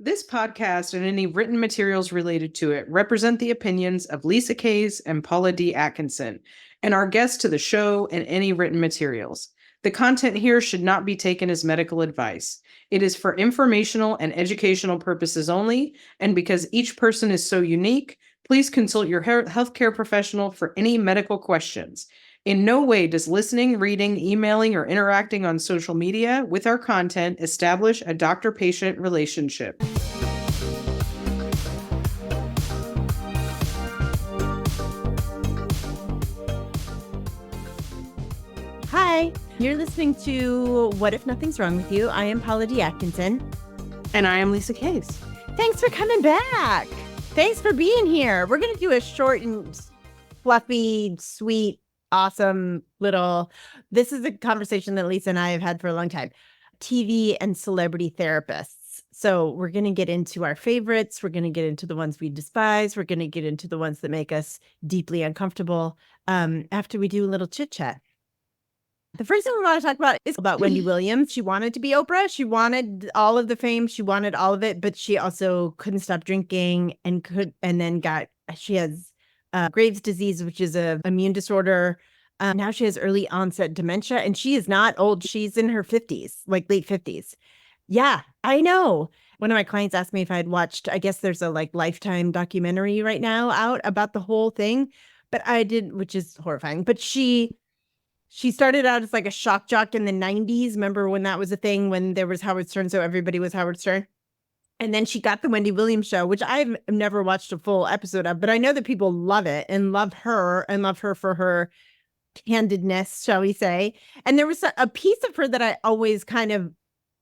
This podcast and any written materials related to it represent the opinions of Lisa Kays and Paula D. Atkinson, and our guests to the show and any written materials. The content here should not be taken as medical advice. It is for informational and educational purposes only, and because each person is so unique, please consult your healthcare professional for any medical questions. In no way does listening, reading, emailing, or interacting on social media with our content establish a doctor-patient relationship. Hi, you're listening to What If Nothing's Wrong With You? I am Paula D. Atkinson. And I am Lisa Kays. Thanks for coming back. Thanks for being here. We're going to do a short and fluffy, sweet, awesome little, this is a conversation that Lisa and I have had for a long time. TV and celebrity therapists. So we're going to get into our favorites. We're going to get into the ones we despise. We're going to get into the ones that make us deeply uncomfortable after we do a little chit chat. The first thing we want to talk about is about Wendy Williams. She wanted to be Oprah. She wanted all of the fame. She wanted all of it, but she also couldn't stop drinking she has Graves' disease, which is an immune disorder. Now she has early onset dementia, and she is not old. She's in her 50s, like late 50s. Yeah, I know. One of my clients asked me if I'd watched, I guess there's a Lifetime documentary right now out about the whole thing, but I didn't, which is horrifying. But she started out as like a shock jock in the 90s. Remember when that was a thing, when there was Howard Stern, so everybody was Howard Stern? And then she got the Wendy Williams show, which I've never watched a full episode of, but I know that people love it and love her for her candidness, shall we say. And there was a piece of her that I always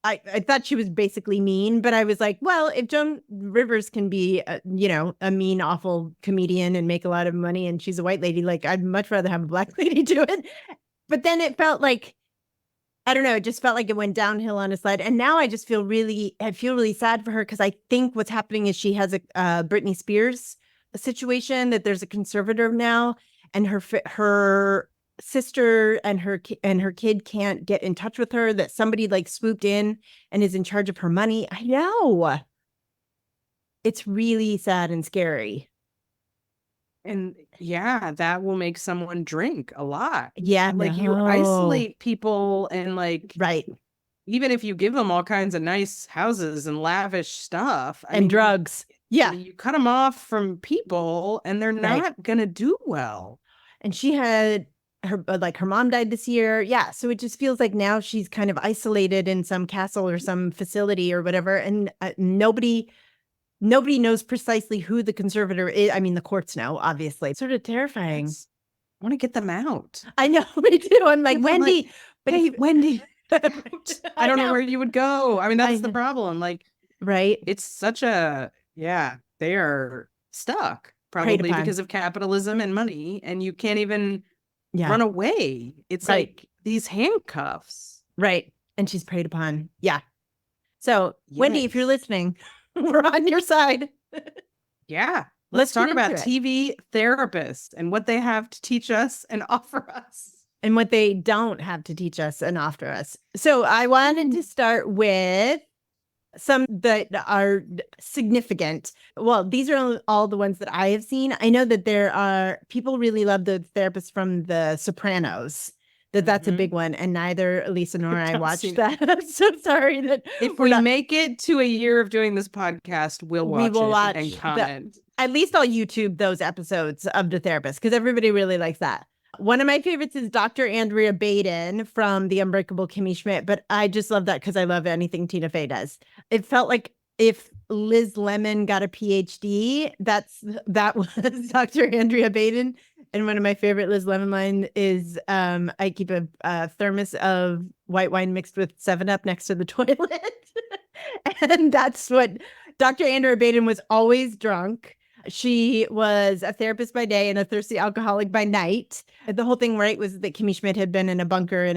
I thought she was basically mean, but I was like, well, if Joan Rivers can be, a mean, awful comedian and make a lot of money, and she's a white lady, I'd much rather have a black lady do it. But then it felt like, I don't know, it just felt like it went downhill on a slide. And now I feel really sad for her, because I think what's happening is she has a Britney Spears situation, that there's a conservator now, and her sister and her kid can't get in touch with her, that somebody swooped in and is in charge of her money. I know. It's really sad and scary. And yeah, that will make someone drink a lot. Yeah. You isolate people and right. Even if you give them all kinds of nice houses and lavish stuff and drugs. Yeah. You cut them off from people and they're not going to do well. And she had her mom died this year. Yeah. So it just feels like now she's kind of isolated in some castle or some facility or whatever. And nobody knows precisely who the conservator is. I mean, the courts know, obviously. It's sort of terrifying. I want to get them out. I know, me too. I'm like, Wendy, Wendy. I don't know where you would go. I mean, that's the problem. Right. It's such they are stuck probably because of capitalism and money, and you can't even run away. It's like these handcuffs. Right. And she's preyed upon. Yeah. So Wendy, if you're listening, we're on your side. Yeah. Let's talk about TV therapists and what they have to teach us and offer us. And what they don't have to teach us and offer us. So I wanted to start with some that are significant. Well, these are all the ones that I have seen. I know that there are people really love the therapist from the Sopranos. That's a big one, and neither Lisa nor I watched that. I'm so sorry that if we make it to a year of doing this podcast, we will watch and comment. At least I'll YouTube those episodes of The Therapist, because everybody really likes that. One of my favorites is Dr. Andrea Baden from the Unbreakable Kimmy Schmidt, but I just love that because I love anything Tina Fey does. It felt like if Liz Lemon got a PhD, that was Dr. Andrea Baden. And one of my favorite Liz Lemon lines is, I keep a thermos of white wine mixed with 7-Up next to the toilet. And that's what Dr. Andrea Baden was, always drunk. She was a therapist by day and a thirsty alcoholic by night. The whole thing, right, was that Kimmy Schmidt had been in a bunker in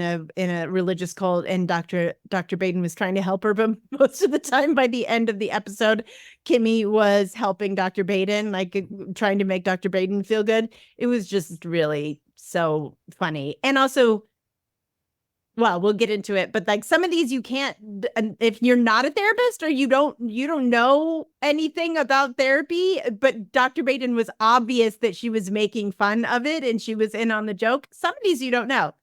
a religious cult, and Dr. Baden was trying to help her. But most of the time, by the end of the episode, Kimmy was helping Dr. Baden, trying to make Dr. Baden feel good. It was just really so funny. And also, well, we'll get into it, but like some of these you can't, if you're not a therapist or you don't know anything about therapy, but Dr. Baden was obvious that she was making fun of it and she was in on the joke. Some of these you don't know.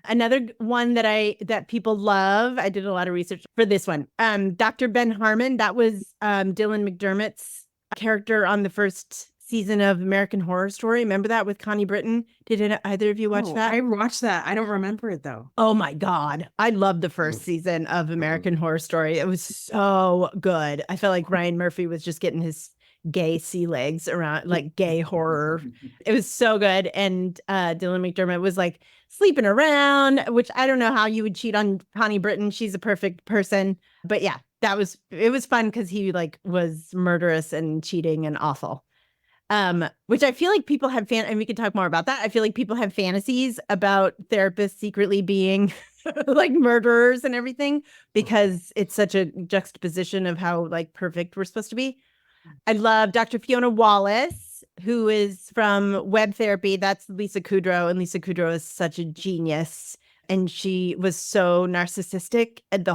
Another one that people love, I did a lot of research for this one. Dr. Ben Harmon, that was Dylan McDermott's character on the first season of American Horror Story. Remember that with Connie Britton? Did either of you watch that? I watched that. I don't remember it though. Oh my God. I loved the first season of American Horror Story. It was so good. I felt like Ryan Murphy was just getting his gay sea legs around, like gay horror. It was so good. And Dylan McDermott was like sleeping around, which I don't know how you would cheat on Connie Britton. She's a perfect person. But yeah, it was fun because he like was murderous and cheating and awful. Which I feel like people have and we can talk more about that. I feel like people have fantasies about therapists secretly being like murderers and everything because it's such a juxtaposition of how like perfect we're supposed to be. I love Dr. Fiona Wallace, who is from Web Therapy. That's Lisa Kudrow, and Lisa Kudrow is such a genius. And she was so narcissistic and the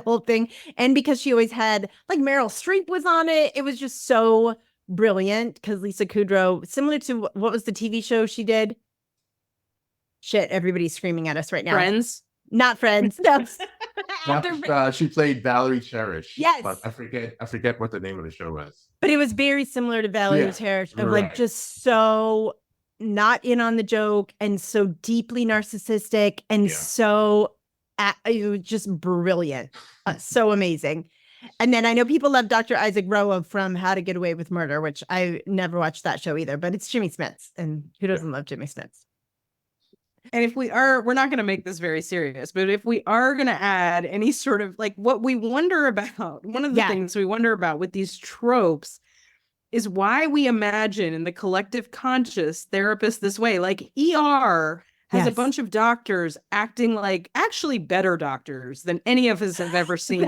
whole thing. And because she always had like Meryl Streep was on it, it was just so brilliant because Lisa Kudrow, similar to what was the TV show she did? Shit, everybody's screaming at us right now. Friends? Not Friends. No. She played Valerie Cherish. Yes. But I forget what the name of the show was. But it was very similar to Valerie Cherish. Of like just so not in on the joke and so deeply narcissistic and so it was just brilliant. So amazing. And then I know people love Dr. Isaac Rowe from How to Get Away with Murder, which I never watched that show either, but it's Jimmy Smits. And who doesn't love Jimmy Smits? And if we're not going to make this very serious, but if we are going to add any sort of like what we wonder about, one of the things we wonder about with these tropes is why we imagine in the collective conscious therapists this way. Like ER has a bunch of doctors acting like actually better doctors than any of us have ever seen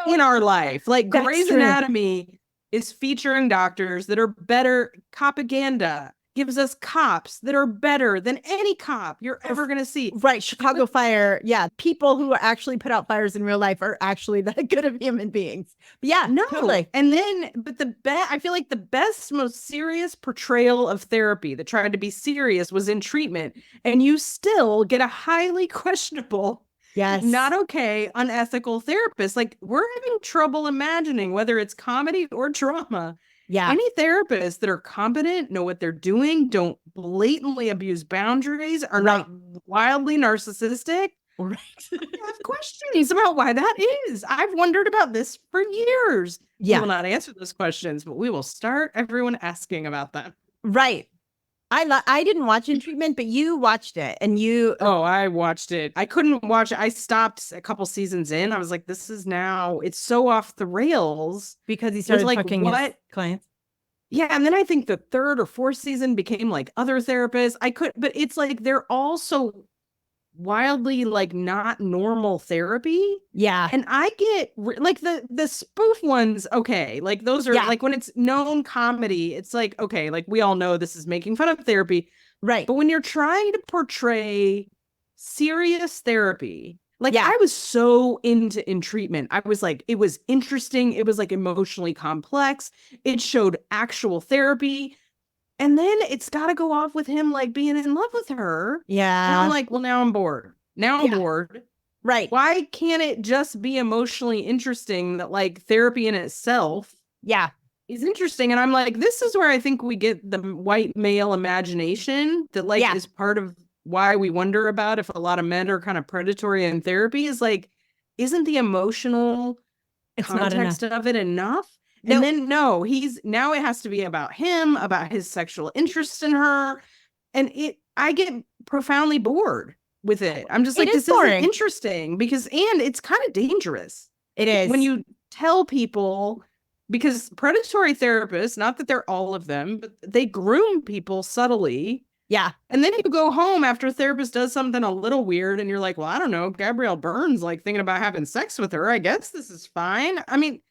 in our life. Like Grey's Anatomy is featuring doctors that are better. Copaganda gives us cops that are better than any cop you're ever going to see. Right. Chicago Fire. Yeah. People who actually put out fires in real life are actually that good of human beings. But yeah, no. Totally. And then, but I feel like the best, most serious portrayal of therapy that tried to be serious was in Treatment. And you still get a highly questionable, not okay, unethical therapist. Like we're having trouble imagining whether it's comedy or drama. Yeah. Any therapists that are competent, know what they're doing, don't blatantly abuse boundaries, are not wildly narcissistic. Right. I have questions about why that is. I've wondered about this for years. Yeah. We will not answer those questions, but we will start everyone asking about them. Right. I didn't watch In Treatment, but you watched it and you. Oh, I watched it. I couldn't watch it. I stopped a couple seasons in. I was like, this is now, it's so off the rails. Because he started like, fucking his clients. Yeah. And then I think the third or fourth season became like other therapists. But it's like, they're all so wildly like not normal therapy. Yeah. And I get like the spoof ones. Okay. Like those are like when it's known comedy, it's like, okay, like we all know this is making fun of therapy. Right. But when you're trying to portray serious therapy, like I was so in Treatment. I was like, it was interesting. It was like emotionally complex. It showed actual therapy. And then it's got to go off with him like being in love with her. Yeah. And I'm like, well, now I'm bored. Now I'm bored. Right. Why can't it just be emotionally interesting that like therapy in itself is interesting? And I'm like, this is where I think we get the white male imagination that like is part of why we wonder about if a lot of men are kind of predatory in therapy is like, isn't the emotional context of it enough? And then now it has to be about him, about his sexual interest in her. And I get profoundly bored with it. I'm just like, this isn't interesting and it's kind of dangerous. It is. When you tell people, because predatory therapists, not that they're all of them, but they groom people subtly. Yeah. And then you go home after a therapist does something a little weird and you're like, well, I don't know, Gabrielle Byrne's like thinking about having sex with her. I guess this is fine. I mean,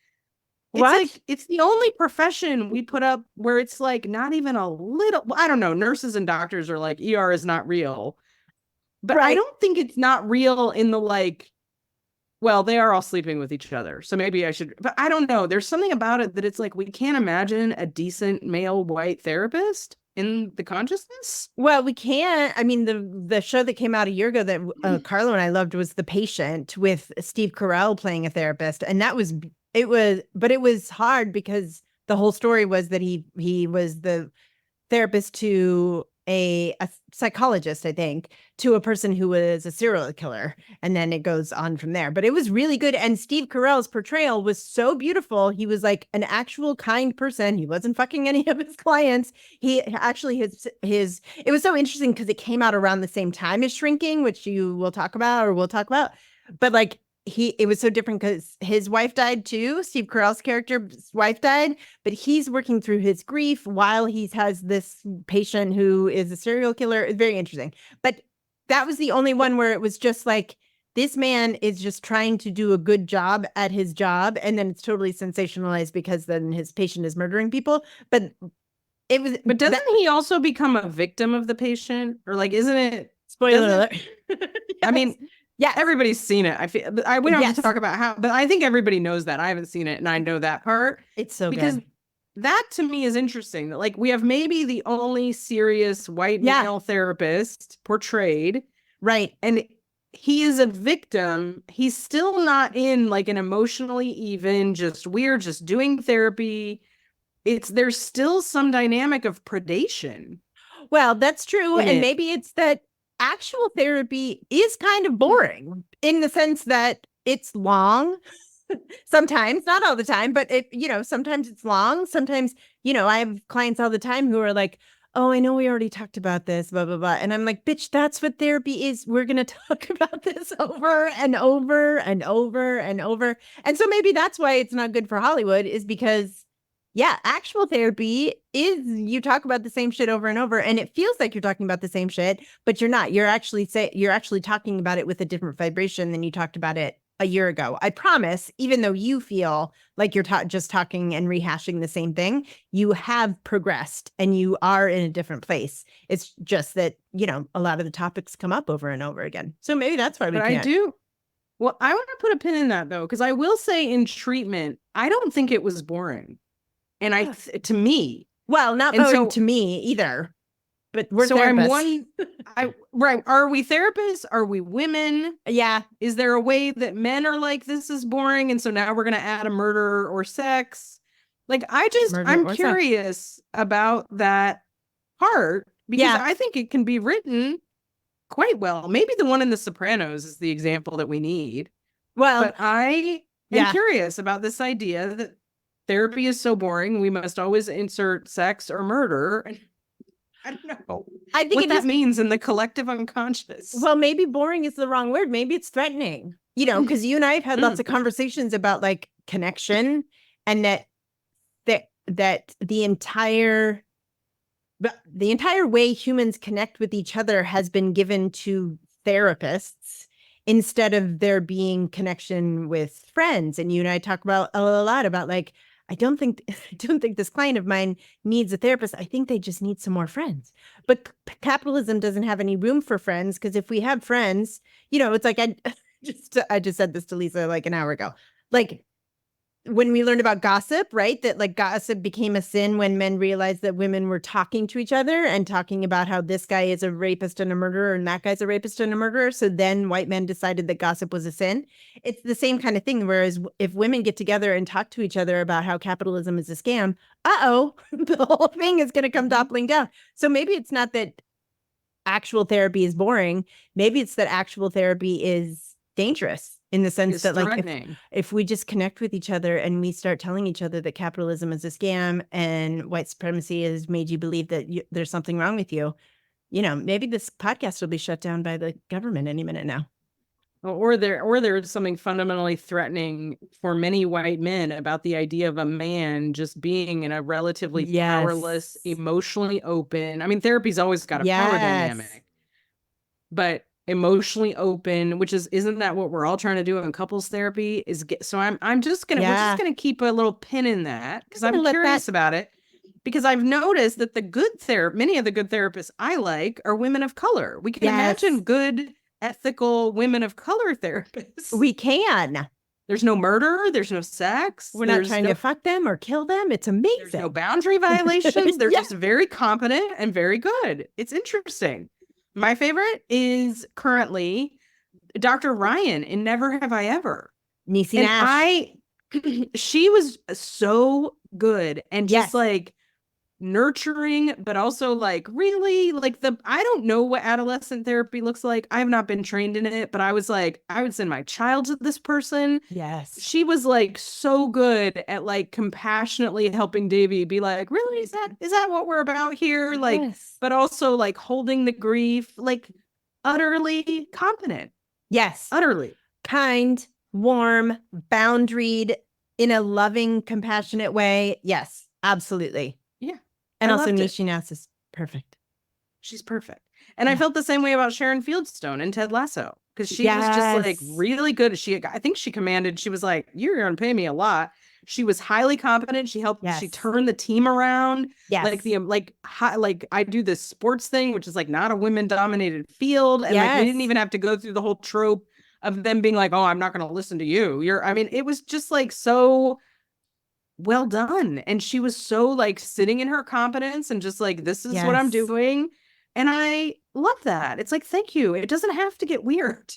it's like, it's the only profession we put up where it's like not even a little, I don't know. Nurses and doctors are like, ER is not real. But I don't think it's not real in the like, well, they are all sleeping with each other. So maybe I should, but I don't know. There's something about it that it's like, we can't imagine a decent male white therapist in the consciousness. Well, we can't. I mean, the show that came out a year ago that Carlo and I loved was The Patient, with Steve Carell playing a therapist. And it was hard because the whole story was that he was the therapist to a psychologist, I think, to a person who was a serial killer. And then it goes on from there. But it was really good. And Steve Carell's portrayal was so beautiful. He was like an actual kind person. He wasn't fucking any of his clients. He actually, it was so interesting because it came out around the same time as Shrinking, which we'll talk about. But like, it was so different because his wife died too. Steve Carell's character's wife died, but he's working through his grief while he has this patient who is a serial killer. It's very interesting. But that was the only one where it was just like, this man is just trying to do a good job at his job. And then it's totally sensationalized because then his patient is murdering people. But doesn't he also become a victim of the patient? Or like, isn't it? Spoiler alert. Yes. I mean, yeah, everybody's seen it. We don't have to talk about how, but I think everybody knows that. I haven't seen it, and I know that part. It's so because good. That to me is interesting. That like we have maybe the only serious white male therapist portrayed, right? And he is a victim. He's still not in like an emotionally even, we're just doing therapy. There's still some dynamic of predation. Well, that's true, and maybe it's that actual therapy is kind of boring in the sense that it's long. Sometimes, not all the time, but sometimes it's long. Sometimes, I have clients all the time who are like, oh, I know we already talked about this, blah, blah, blah. And I'm like, bitch, that's what therapy is. We're going to talk about this over and over and over and over. And so maybe that's why it's not good for Hollywood, is because actual therapy is, you talk about the same shit over and over, and it feels like you're talking about the same shit, but you're not. You're actually talking about it with a different vibration than you talked about it a year ago. I promise, even though you feel like you're just talking and rehashing the same thing, you have progressed and you are in a different place. It's just that, a lot of the topics come up over and over again. So maybe that's why we can't. I do. Well, I want to put a pin in that though, because I will say in treatment, I don't think it was boring. And to me, well, not boring to me either, but we're therapists. Right. Are we therapists? Are we women? Yeah. Is there a way that men are like, this is boring, and so now we're going to add a murder or sex? Like, I'm curious about that part, because I think it can be written quite well. Maybe the one in The Sopranos is the example that we need. Well, but I am curious about this idea that therapy is so boring, we must always insert sex or murder. I don't know. I think what that means in the collective unconscious. Well, maybe boring is the wrong word. Maybe it's threatening, because you and I have had lots of conversations about like connection, and that the entire way humans connect with each other has been given to therapists instead of there being connection with friends. And you and I talk about a lot about like, I don't think this client of mine needs a therapist. I think they just need some more friends. But capitalism doesn't have any room for friends, because if we have friends, it's like I just said this to Lisa like an hour ago. Like when we learned about gossip, right? That like gossip became a sin when men realized that women were talking to each other and talking about how this guy is a rapist and a murderer and that guy's a rapist and a murderer. So then white men decided that gossip was a sin. It's the same kind of thing. Whereas if women get together and talk to each other about how capitalism is a scam, the whole thing is going to come toppling down. So maybe it's not that actual therapy is boring. Maybe it's that actual therapy is dangerous. In the sense that like if we just connect with each other and we start telling each other that capitalism is a scam and white supremacy has made you believe that there's something wrong with you, maybe this podcast will be shut down by the government any minute now. Or there's something fundamentally threatening for many white men about the idea of a man just being in a relatively powerless, emotionally open. I mean, therapy's always got a power dynamic, but emotionally open, isn't that what we're all trying to do in couples therapy? We're just gonna keep a little pin in that, because I'm curious about it, because I've noticed that many of the good therapists I like are women of color. We can imagine good, ethical women of color therapists. We can. There's no murder. There's no sex. We're not trying to fuck them or kill them. It's amazing. There's no boundary violations. They're just very competent and very good. It's interesting. My favorite is currently Dr. Ryan in Never Have I Ever. Niecy Nash. She was so good and just like nurturing, but also like really like I don't know what adolescent therapy looks like. I have not been trained in it, but I was like, I would send my child to this person. Yes. She was like so good at like compassionately helping Davy be like, really, is that what we're about here? Like, but also like holding the grief, like utterly competent. Yes. Utterly. Kind, warm, boundaried in a loving, compassionate way. Yes, absolutely. Yeah. And also Niecy Nash is perfect. She's perfect. And I felt the same way about Sharon Fieldstone and Ted Lasso, because she was just like really good. I think she commanded, she was like, you're going to pay me a lot. She was highly competent. She helped, she turned the team around. Yes. Like I do this sports thing, which is like not a women dominated field. And like, we didn't even have to go through the whole trope of them being like, oh, I'm not going to listen to you. It was just like so well done. And she was so like sitting in her competence and just like, this is what I'm doing. And I love that. It's like, thank you. It doesn't have to get weird.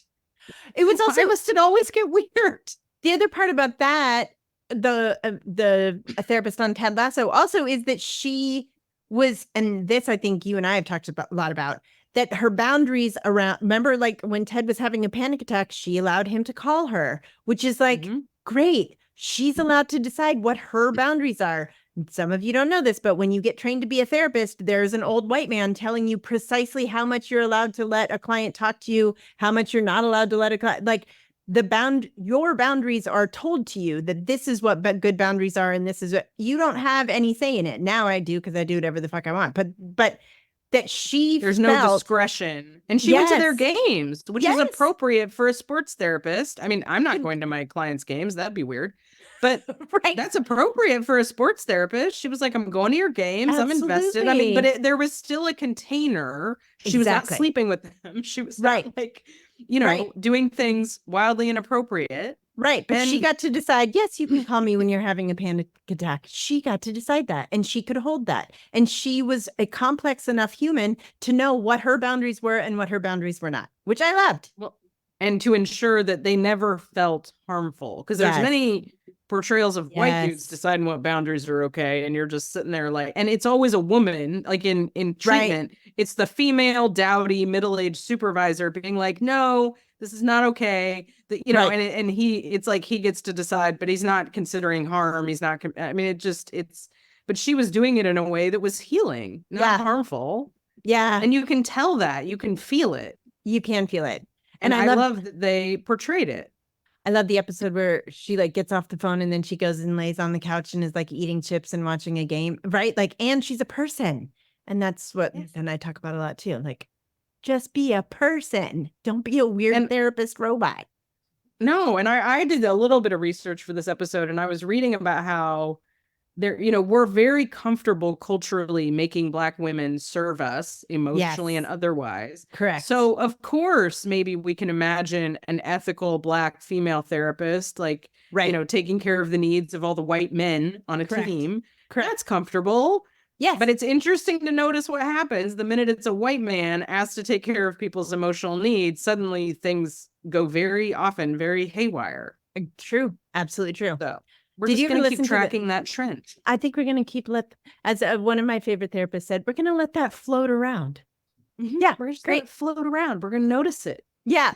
It was also, why must it always get weird? The other part about that, a therapist on Ted Lasso also is that she was, and this I think you and I have talked a lot about, that her boundaries around, remember like when Ted was having a panic attack, she allowed him to call her, which is like, great. She's allowed to decide what her boundaries are. Some of you don't know this, but when you get trained to be a therapist, there's an old white man telling you precisely how much you're allowed to let a client talk to you, how much you're not allowed to let a client, like your boundaries are told to you that this is what good boundaries are. And this is what you don't have any say in it. Now I do, because I do whatever the fuck I want. But that there's no discretion, and she went to their games, which is appropriate for a sports therapist. I mean, I'm not going to my clients' games. That'd be weird, but that's appropriate for a sports therapist. She was like, I'm going to your games. I'm invested. I mean, but there was still a container. She was not sleeping with them. She was not like, doing things wildly inappropriate. Right. But she got to decide, yes, you can call me when you're having a panic attack. She got to decide that, and she could hold that. And she was a complex enough human to know what her boundaries were and what her boundaries were not, which I loved. Well, and to ensure that they never felt harmful, because there's many portrayals of white dudes deciding what boundaries are okay, and you're just sitting there like, and it's always a woman, like in treatment, it's the female dowdy middle-aged supervisor being like, no, this is not okay. That and it's like he gets to decide, but he's not considering harm. He's not. I mean, but she was doing it in a way that was healing, not harmful. Yeah, and you can tell that, you can feel it. You can feel it, and I love that they portrayed it. I love the episode where she like gets off the phone and then she goes and lays on the couch and is like eating chips and watching a game, right? Like, and she's a person, and that's what and I talk about a lot too. Like, just be a person. Don't be a weird therapist robot. No, and I did a little bit of research for this episode, and I was reading about how we're very comfortable culturally making Black women serve us emotionally and otherwise. Correct. So of course, maybe we can imagine an ethical Black female therapist, like, taking care of the needs of all the white men on a team. Correct. That's comfortable. Yes. But it's interesting to notice what happens the minute it's a white man asked to take care of people's emotional needs. Suddenly things go very often very haywire. True. Absolutely true. So we're just going to keep tracking that trend. I think we're going to keep as one of my favorite therapists said, we're going to let that float around. Mm-hmm. Yeah. We're just going to float around. We're going to notice it. Yeah.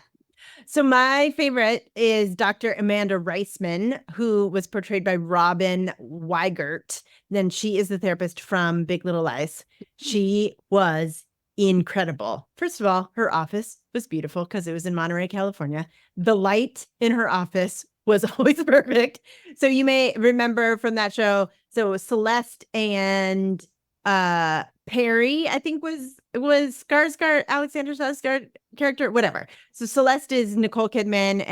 So my favorite is Dr. Amanda Reisman, who was portrayed by Robin Weigert. Then she is the therapist from Big Little Lies. She was incredible. First of all, her office was beautiful because it was in Monterey, California. The light in her office was always perfect. So you may remember from that show. So Celeste and Perry, I think was Skarsgård, Alexander Skarsgård character, whatever. So Celeste is Nicole Kidman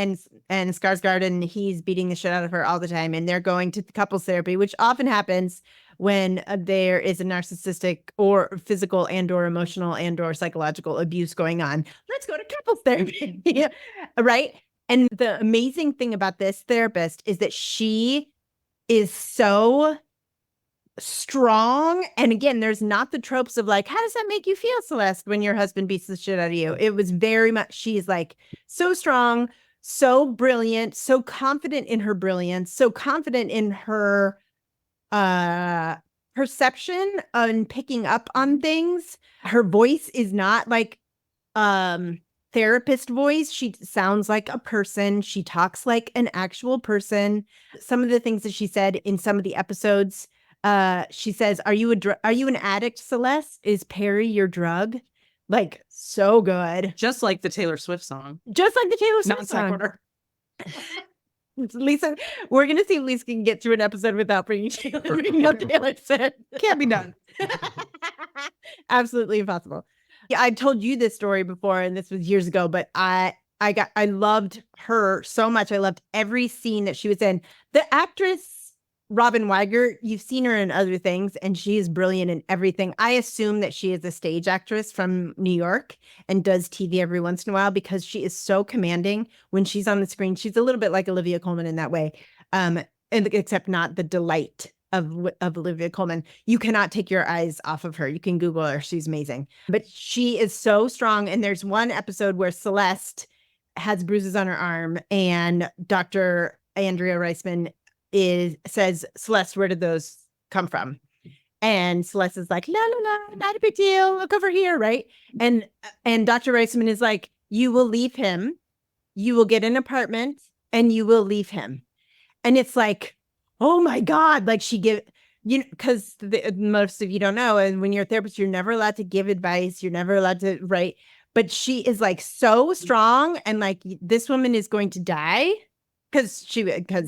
and Skarsgård, and he's beating the shit out of her all the time. And they're going to couples therapy, which often happens when there is a narcissistic or physical and or emotional and or psychological abuse going on. Let's go to couples therapy. Right? And the amazing thing about this therapist is that she is so strong. And again, there's not the tropes of like, how does that make you feel, Celeste, when your husband beats the shit out of you? It was very much, she's like so strong, so brilliant, so confident in her brilliance, so confident in her perception and picking up on things. Her voice is not like therapist voice. She sounds like a person. She talks like an actual person. Some of the things that she said in some of the episodes, she says, are you an addict, Celeste? Is Perry your drug? Like, so good. Just like the Taylor Swift song. Just like the Taylor Swift Non song. sequitur. Lisa, we're going to see if Lisa can get through an episode without bringing up Taylor Swift. Can't be done. Absolutely impossible. Yeah, I told you this story before, and this was years ago, but I loved her so much. I loved every scene that she was in. The actress Robin Weigert, you've seen her in other things, and she is brilliant in everything. I assume that she is a stage actress from New York and does TV every once in a while because she is so commanding when she's on the screen. She's a little bit like Olivia Colman in that way, and except not the delight of Olivia Colman. You cannot take your eyes off of her. You can Google her. She's amazing. But she is so strong. And there's one episode where Celeste has bruises on her arm, and Dr. Andrea Reisman says, Celeste, where did those come from? And Celeste is like, no, not a big deal. Look over here, right? And Dr. Reisman is like, you will leave him. You will get an apartment and you will leave him. And it's like, oh my God, like because most of you don't know, and when you're a therapist, you're never allowed to give advice. You're never allowed to write. But she is like so strong, and like this woman is going to die because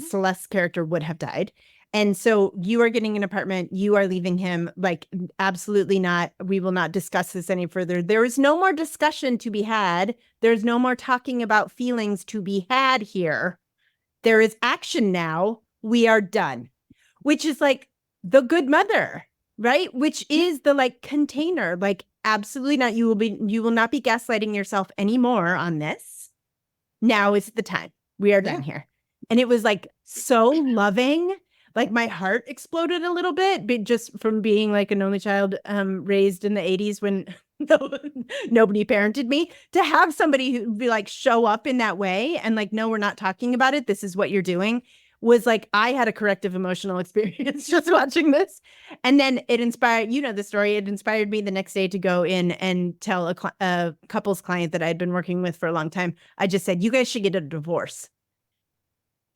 Celeste's character would have died. And so you are getting an apartment. You are leaving him. Like, absolutely not. We will not discuss this any further. There is no more discussion to be had. There's no more talking about feelings to be had here. There is action now. We are done. Which is like the good mother, right? Which is the like container. Like, absolutely not. You will not be gaslighting yourself anymore on this. Now is the time. We are done here. And it was like so loving. Like my heart exploded a little bit, but just from being like an only child raised in the 80s when nobody parented me, to have somebody who be like show up in that way and like, no, we're not talking about it. This is what you're doing, was like, I had a corrective emotional experience just watching this. And then it inspired, the story, it inspired me the next day to go in and tell a couples client that I'd been working with for a long time. I just said, you guys should get a divorce.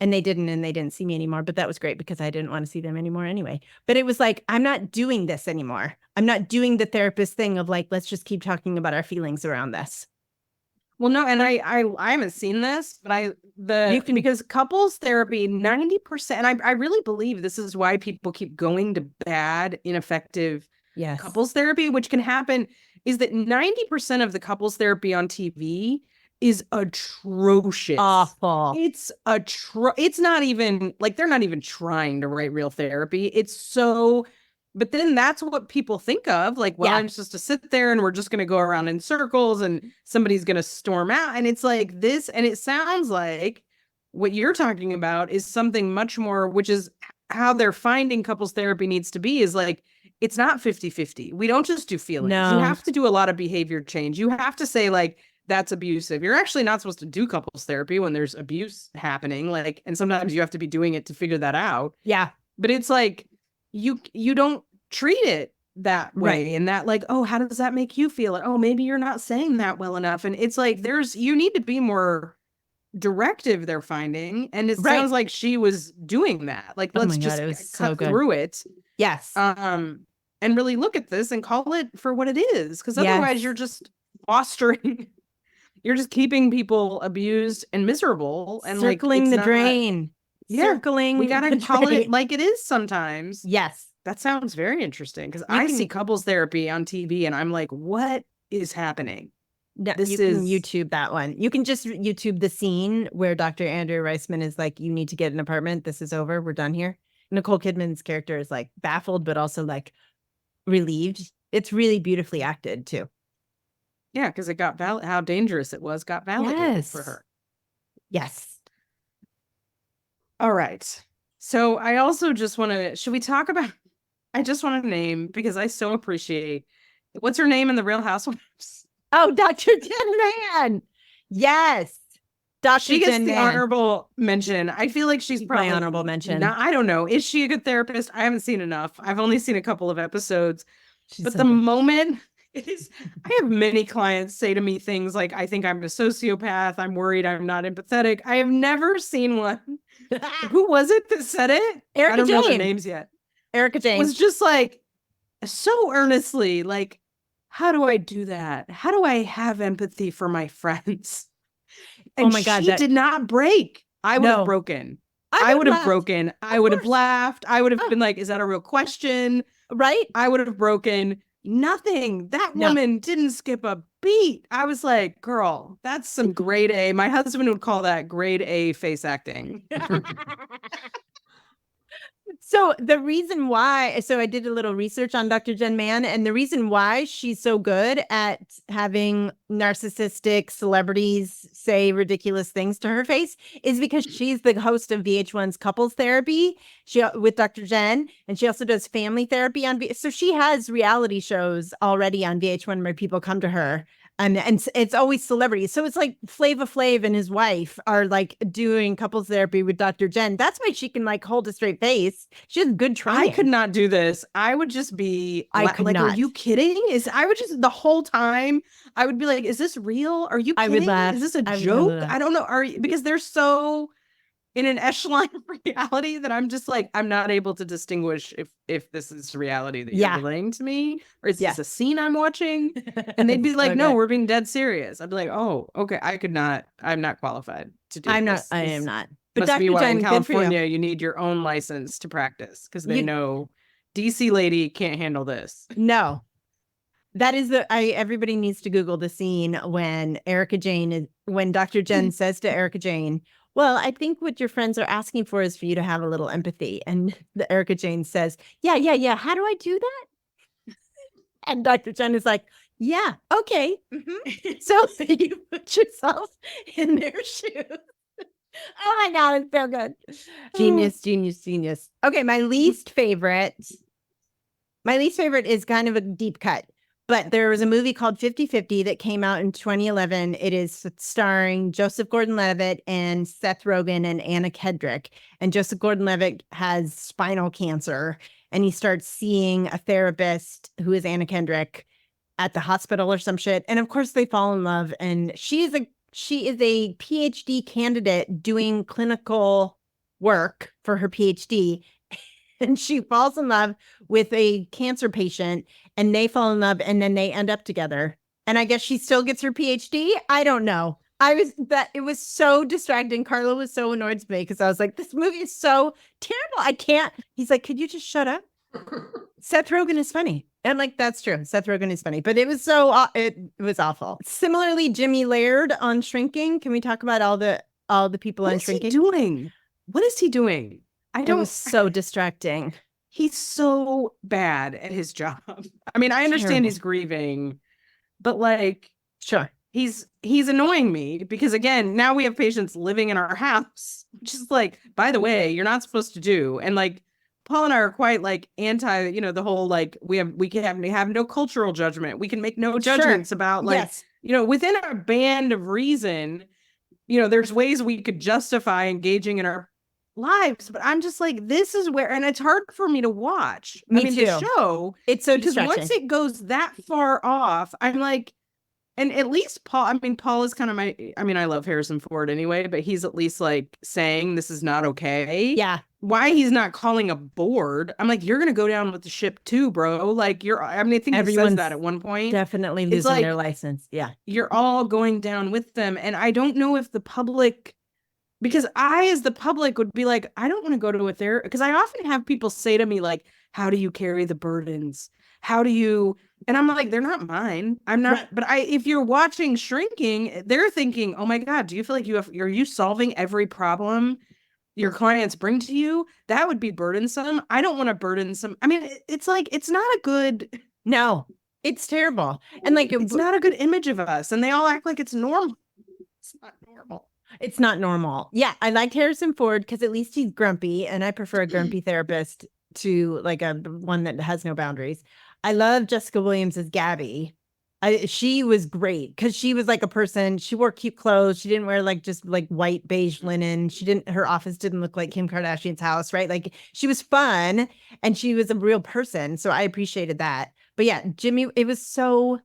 And they didn't see me anymore. But that was great because I didn't want to see them anymore anyway. But it was like, I'm not doing this anymore. I'm not doing the therapist thing of like, let's just keep talking about our feelings around this. Well, no, and I haven't seen this, but because couples therapy, 90%, and I really believe this is why people keep going to bad, ineffective couples therapy, which can happen, is that 90% of the couples therapy on TV is atrocious. Awful. It's not even like, they're not even trying to write real therapy. It's so, but then that's what people think of. Like, well, I'm supposed to sit there and we're just going to go around in circles and somebody's going to storm out. And it's like this, and it sounds like what you're talking about is something much more, which is how they're finding couples therapy needs to be, is like, it's not 50-50. We don't just do feelings. No. You have to do a lot of behavior change. You have to say like, that's abusive. You're actually not supposed to do couples therapy when there's abuse happening. Like, and sometimes you have to be doing it to figure that out. Yeah. But it's like, you don't treat it that way. Right. And that like, oh, how does that make you feel? Oh, maybe you're not saying that well enough. And it's like, you need to be more directive, they're finding. And it sounds like she was doing that. Like, let's just cut through it. Yes. And really look at this and call it for what it is. Because otherwise you're just fostering, you're just keeping people abused and miserable and circling the drain. Circling. We got to call it like it is sometimes. Yes. That sounds very interesting because I see couples therapy on TV and I'm like, what is happening? No, This you can YouTube that one. You can just YouTube the scene where Dr. Andrew Reisman is like, you need to get an apartment. This is over. We're done here. Nicole Kidman's character is like baffled, but also like relieved. It's really beautifully acted too. Yeah, because it got how dangerous it was got validated for her. Yes. All right. So I also just want to, should we talk about, I just want to name, because I so appreciate, what's her name in The Real Housewives? Oh, Dr. Jen Man. Yes. Dr. She gets Jen the Man. honorable mention. I feel like she's probably my honorable mention. I don't know. Is she a good therapist? I haven't seen enough. I've only seen a couple of episodes. But the moment it is, I have many clients say to me things like, I think I'm a sociopath. I'm worried I'm not empathetic. I have never seen one. Who was it that said it? Erica I don't know their Jane. names yet. Erica Jane. Was just like so earnestly like, how do I do that? How do I have empathy for my friends? And oh my God, she did not break. I would have broken. I would have broken. I would have laughed. I would have been like, is that a real question? Right? I would have broken. Nothing. That woman didn't skip a beat. I was like, girl, that's some grade A. My husband would call that grade A face acting. So the reason why, so I did a little research on Dr. Jen Man, and the reason why she's so good at having narcissistic celebrities say ridiculous things to her face is because she's the host of VH1's Couples Therapy with Dr. Jen, and she also does family therapy on so she has reality shows already on VH1 where people come to her. And it's always celebrities. So it's like Flava Flav and his wife are like doing couples therapy with Dr. Jen. That's why she can like hold a straight face. She has good training. I could not do this. I would just be like, are you kidding? I would just the whole time I would be like, is this real? Are you kidding? I would laugh. Is this a joke? I don't know. Because they're so in an echelon of reality that I'm just like, I'm not able to distinguish if this is reality that you're relaying to me, or is this a scene I'm watching? And they'd be like, no, we're being dead serious. I'd be like, oh, okay, I'm not qualified to do this. I am not. But Must Dr. be why Jen, in California you need your own license to practice because they know DC lady can't handle this. No. That is everybody needs to Google the scene when when Dr. Jen says to Erica Jane, well, I think what your friends are asking for is for you to have a little empathy. And the Erica Jane says, yeah. How do I do that? And Dr. Jen is like, yeah, okay. Mm-hmm. So you put yourself in their shoes. Oh my God, it's so good. Genius. Okay, my least favorite is kind of a deep cut. But there was a movie called 50-50 that came out in 2011. It is starring Joseph Gordon-Levitt and Seth Rogen and Anna Kendrick. And Joseph Gordon-Levitt has spinal cancer, and he starts seeing a therapist who is Anna Kendrick at the hospital or some shit. And of course, they fall in love. And she is a PhD candidate doing clinical work for her PhD. And she falls in love with a cancer patient, and they fall in love, and then they end up together. And I guess she still gets her PhD. I don't know. It was so distracting. Carla was so annoyed with me because I was like, this movie is so terrible. I can't. He's like, could you just shut up? Seth Rogen is funny. And like, that's true. Seth Rogen is funny, but it was it was awful. Similarly, Jimmy Laird on Shrinking. Can we talk about all the people on Shrinking? What is he doing? It was so distracting. He's so bad at his job. I mean, I understand he's grieving, but like, sure. He's annoying me because again, now we have patients living in our house, which is like, by the way, you're not supposed to do. And like, Paul and I are quite like anti, the whole, like, we can have no cultural judgment. We can make no judgments about like, within our band of reason, there's ways we could justify engaging in our lives, but I'm just like, this is where, and it's hard for me to watch. The show, it's so because distracting. once it goes that far off, I'm like, and at least Paul is kind of I love Harrison Ford anyway, but he's at least like saying this is not okay. Yeah. Why he's not calling a board? I'm like, you're gonna go down with the ship too, bro. Like I think he says that at one point. Definitely losing their license. Yeah. You're all going down with them. And I don't know if the public because I, as the public, would be like, I don't want to go to a therapist. Because I often have people say to me, like, how do you carry the burdens? How do you? And I'm like, they're not mine. I'm not. Right. But if you're watching Shrinking, they're thinking, oh my God, do you feel like are you solving every problem your clients bring to you? That would be burdensome. I don't want to burdensome. I mean, it's like, it's not a good. No, it's terrible. And like, It's not a good image of us. And they all act like it's normal. It's not normal. it's not normal. Yeah. I liked Harrison Ford because at least he's grumpy, and I prefer a grumpy therapist to like a one that has no boundaries. I love Jessica Williams as Gabby. She was great because she was like a person. She wore cute clothes. She didn't wear like just like white beige linen. Her office didn't look like Kim Kardashian's house, right? Like she was fun and she was a real person. So I appreciated that. But yeah, Jimmy, it's so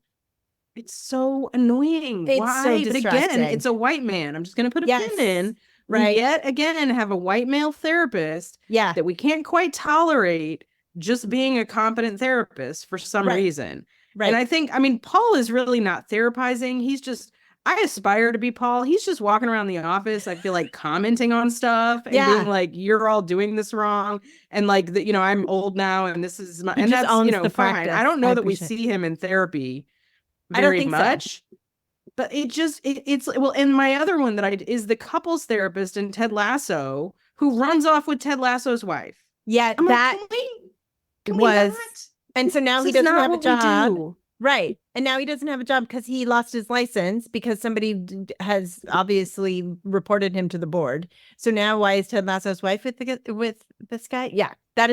annoying. It's Why? so But again, distracting. it's a white man. I'm just going to put a Yes. pin in. Right. We yet again have a white male therapist Yeah. that we can't quite tolerate just being a competent therapist for some Right. reason. Right. And I think, I mean, Paul is really not therapizing. He's just, I aspire to be Paul. He's just walking around the office, I feel like, commenting on stuff and Yeah. being like, you're all doing this wrong. And like, I'm old now and this is my, He and just that's, owns fine. the I practice. don't know I that we appreciate see him in therapy I don't very think so. much. But it's well, and my other one that is the couples therapist in Ted Lasso, who runs off with Ted Lasso's wife. Yeah, I'm that like, can we was, not? and so now he This is doesn't not have a what we job. do. Right. And now he doesn't have a job because he lost his license because somebody has obviously reported him to the board. So now why is Ted Lasso's wife with this guy? Yeah, that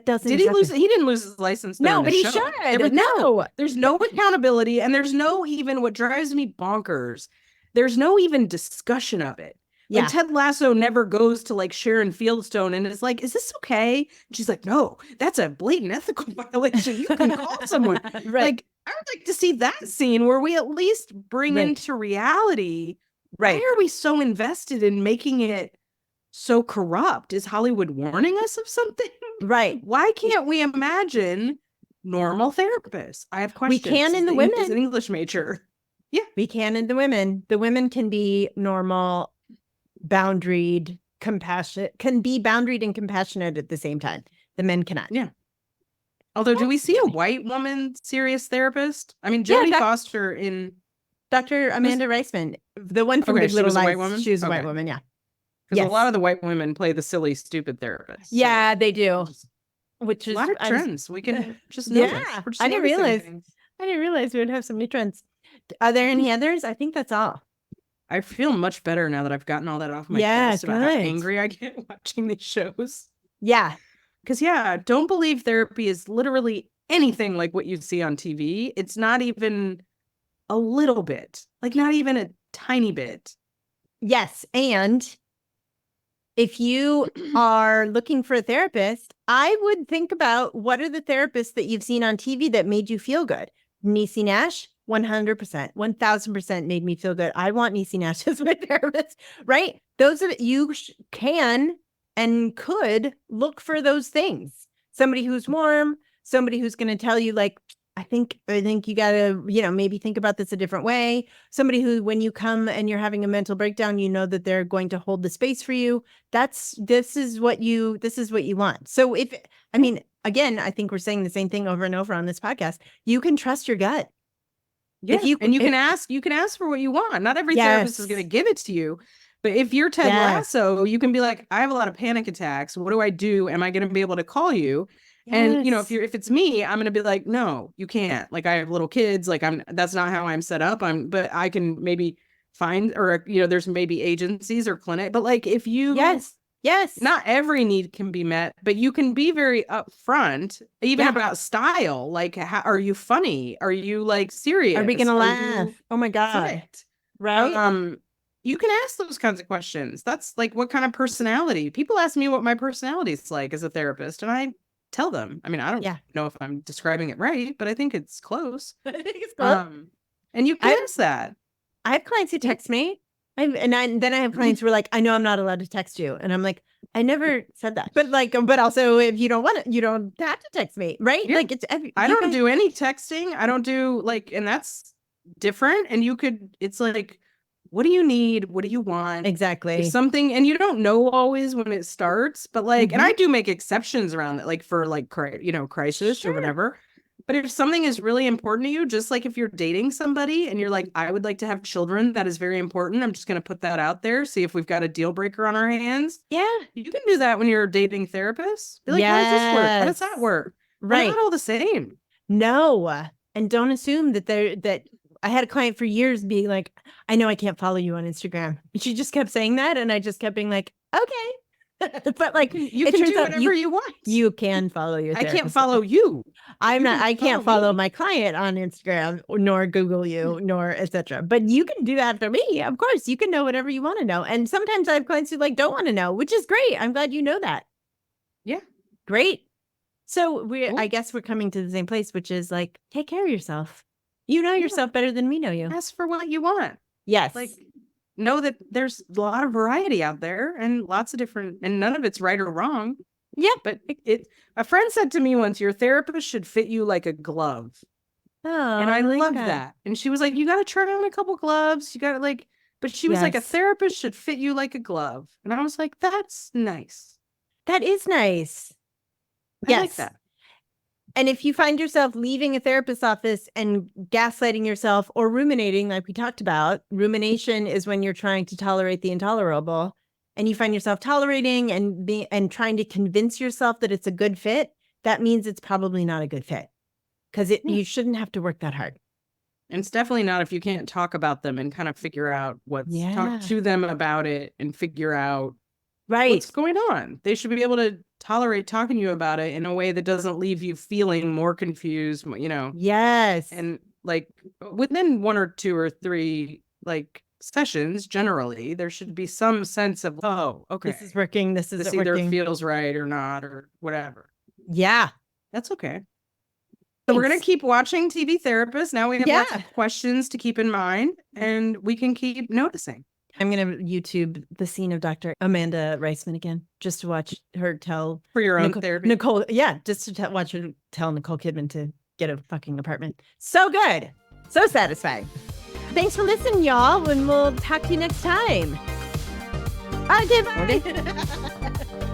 doesn't. Did he lose? He didn't lose his license. No, during but the he show. should. No. There's no accountability, and there's no even what drives me bonkers. There's no even discussion of it. Yeah. Like Ted Lasso never goes to like Sharon Fieldstone and is like, "Is this okay?" And she's like, "No, that's a blatant ethical violation. You can call someone." Right. Like, I would like to see that scene where we at least bring Right. into reality. Right. Why are we so invested in making it so corrupt? Is Hollywood warning us of something? Right. Why can't we imagine normal therapists? I have questions. We can in the As women. an English major. Yeah. We can in the women. The women can be normal, boundaried, compassionate, can be boundaried and compassionate at the same time. The men cannot. Yeah. Although, do we see a white woman serious therapist? I mean, Jodie Foster in Dr. Amanda Reisman, the one from Okay, Big she Little was a Lies. white woman? She was a white Okay. woman, yeah. because a lot of the white women play the silly, stupid therapist. So Yeah, they do. just Which a is lot of trends. We can just know this. Yeah, We're just I didn't noticing realize. things. I didn't realize we would have so many trends. Are there any others? I think that's all. I feel much better now that I've gotten all that off my Yeah, chest about how good. angry I get watching these shows. Yeah. Because, yeah, don't believe therapy is literally anything like what you see on TV. It's not even a little bit, like not even a tiny bit. Yes. And if you are looking for a therapist, I would think about what are the therapists that you've seen on TV that made you feel good. Niecy Nash, 100%, 1000% made me feel good. I want Niecy Nash as my therapist, right? Those are you can and could look for those things. Somebody who's warm, somebody who's going to tell you like, I think you got to, maybe think about this a different way. Somebody who, when you come and you're having a mental breakdown, you know that they're going to hold the space for you. This is what you want. So again, I think we're saying the same thing over and over on this podcast. You can trust your gut. Yeah. You can ask for what you want. Not every therapist is going to give it to you. But if you're Ted Lasso, you can be like, I have a lot of panic attacks. What do I do? Am I going to be able to call you? Yes. And if it's me, I'm going to be like, no, you can't. Like I have little kids. Like that's not how I'm set up. But I can maybe find, or, there's maybe agencies or clinic, but like if you, yes, not every need can be met, but you can be very upfront, even about style. Like, are you funny? Are you like serious? Are we going to laugh? Oh my God. Right. You can ask those kinds of questions. That's like, what kind of personality? People ask me what my personality is like as a therapist, and I tell them. I mean, I don't know if I'm describing it right, but I think it's close. I think it's close. And you can ask that. I have clients who text me, then I have clients who are like, I know I'm not allowed to text you, and I'm like, I never said that. But also, if you don't want it, you don't have to text me, right? Yeah. Like I don't do any texting. I don't do and that's different. And it's like, what do you need? What do you want? Exactly. If something, and you don't know always when it starts, but like, and I do make exceptions around that, like for like, crisis or whatever. But if something is really important to you, just like if you're dating somebody and you're like, I would like to have children, that is very important. I'm just going to put that out there. See if we've got a deal breaker on our hands. Yeah. You can do that when you're dating therapists. Be like, how does this work? How does that work? Right. We're not all the same. No. And don't assume that I had a client for years being like, I know I can't follow you on Instagram. And she just kept saying that. And I just kept being like, okay. But like, You it can turns do out whatever you want. You can follow your I can't therapist. follow you. I can't follow me. my client on Instagram nor Google you nor etc. But you can do that for me. Of course, you can know whatever you want to know. And sometimes I have clients who like don't want to know, which is great. I'm glad you know that. Yeah. Great. So Cool. I guess we're coming to the same place, which is like, take care of yourself. You know yourself better than we know you. Ask for what you want. Yes. Like, know that there's a lot of variety out there and lots of different, and none of it's right or wrong. Yep. But a friend said to me once, your therapist should fit you like a glove. Oh, And I like love that. And she was like, you got to try on a couple gloves. You got to like, but she was like, a Yes. therapist should fit you like a glove. And I was like, that's nice. That is nice. I like that. And if you find yourself leaving a therapist's office and gaslighting yourself or ruminating, like we talked about, rumination is when you're trying to tolerate the intolerable, and you find yourself tolerating and trying to convince yourself that it's a good fit, that means it's probably not a good fit because you shouldn't have to work that hard. And it's definitely not if you can't talk about them and kind of figure out talk to them about it and figure out what's going on. They should be able to tolerate talking to you about it in a way that doesn't leave you feeling more confused, Yes. And like within 1 or 2 or 3 like sessions, generally, there should be some sense of, oh, okay, this is working. This isn't either working. feels right or not or whatever. Yeah. That's okay. So we're going to keep watching TV Therapist. Now we have lots of questions to keep in mind and we can keep noticing. I'm going to YouTube the scene of Dr. Amanda Reisman again, just to watch her tell for your own therapy. Nicole, just to watch her tell Nicole Kidman to get a fucking apartment. So good. So satisfying. Thanks for listening, y'all. And we'll talk to you next time. Okay, bye.